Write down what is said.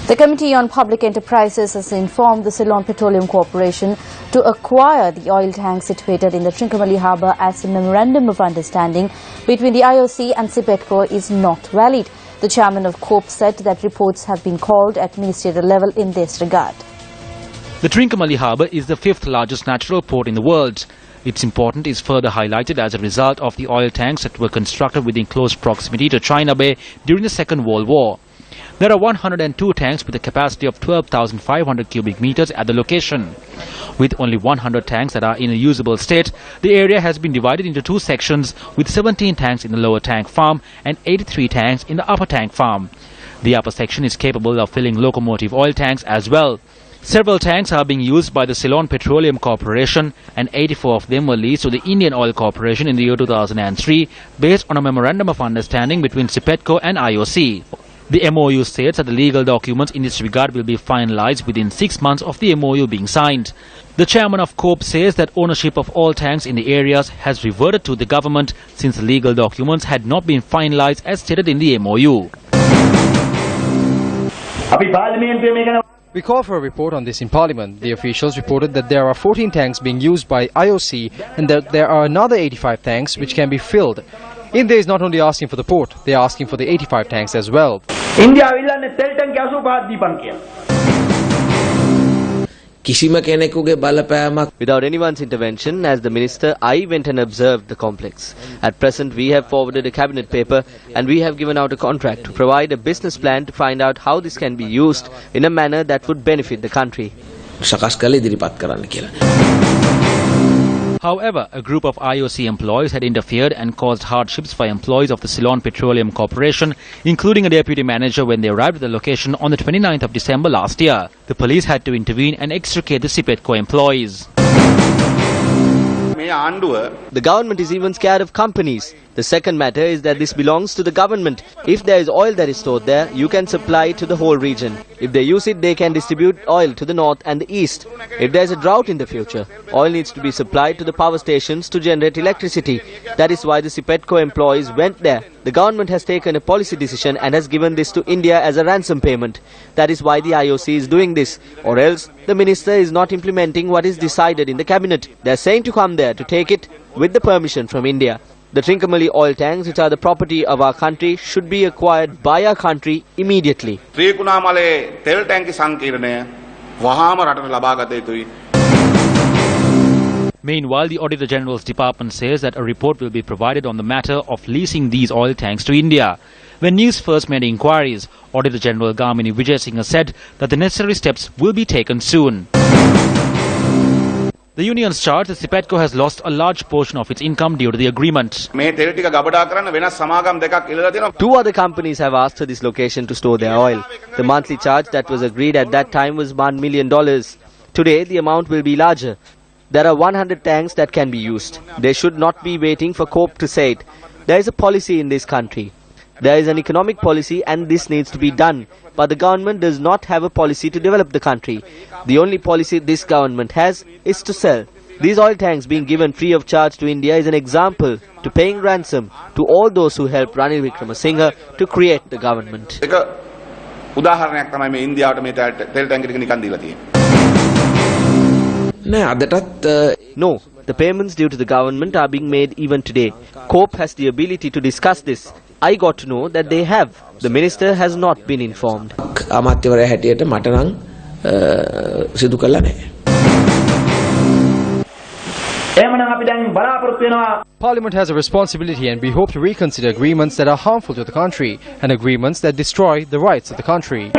The Committee on Public Enterprises has informed the Ceylon Petroleum Corporation to acquire the oil tank situated in the Trincomalee Harbor as a Memorandum of Understanding between the IOC and CEYPETCO is not valid. The chairman of CORP said that reports have been called at ministerial level in this regard. The Trincomalee Harbor is the 5th largest natural port in the world. Its importance is further highlighted as a result of the oil tanks that were constructed within close proximity to China Bay during the Second World War. There are 102 tanks with a capacity of 12,500 cubic meters at the location. With only 100 tanks that are in a usable state, the area has been divided into 2 sections with 17 tanks in the lower tank farm and 83 tanks in the upper tank farm. The upper section is capable of filling locomotive oil tanks as well. Several tanks are being used by the Ceylon Petroleum Corporation, and 84 of them were leased to the Indian Oil Corporation in the year 2003 based on a Memorandum of Understanding between CEYPETCO and IOC. The M.o.U. states that the legal documents in this regard will be finalized within 6 months of the M.o.U. being signed. The chairman of CORP says that ownership of all tanks in the areas has reverted to the government since the legal documents had not been finalized as stated in the M.o.U. We called for a report on this in Parliament. The officials reported that there are 14 tanks being used by IOC and that there are another 85 tanks which can be filled. India is not only asking for the port, they are asking for the 85 tanks as well. Without anyone's intervention, as the minister, I went and observed the complex. At present, we have forwarded a cabinet paper and we have given out a contract to provide a business plan to find out how this can be used in a manner that would benefit the country. However, a group of IOC employees had interfered and caused hardships for employees of the Ceylon Petroleum Corporation, including a deputy manager when they arrived at the location on the 29th of December last year. The police had to intervene and extricate the CEYPETCO employees. The government is even scared of companies. The second matter is that this belongs to the government. If there is oil that is stored there, you can supply it to the whole region. If they use it, they can distribute oil to the north and the east. If there is a drought in the future, oil needs to be supplied to the power stations to generate electricity. That is why the CEYPETCO employees went there. The government has taken a policy decision and has given this to India as a ransom payment. That is why the IOC is doing this. Or else, the minister is not implementing what is decided in the cabinet. They are saying to come there to take it with the permission from India. The Trincomalee oil tanks, which are the property of our country, should be acquired by our country immediately. Meanwhile, the Auditor General's Department says that a report will be provided on the matter of leasing these oil tanks to India. When Newsfirst made inquiries, Auditor General Gamini Vijayasinghe said that the necessary steps will be taken soon. The unions charge that CEYPETCO has lost a large portion of its income due to the agreement. 2 other companies have asked for this location to store their oil. The monthly charge that was agreed at that time was $1 million. Today, the amount will be larger. There are 100 tanks that can be used. They should not be waiting for CORP to say it. There is a policy in this country. There is an economic policy and this needs to be done. But the government does not have a policy to develop the country. The only policy this government has is to sell. These oil tanks being given free of charge to India is an example to paying ransom to all those who helped Ranil Wickremesinghe to create the government. No, the payments due to the government are being made even today. CORP has the ability to discuss this. I got to know that they have. The minister has not been informed. Parliament has a responsibility and we hope to reconsider agreements that are harmful to the country and agreements that destroy the rights of the country.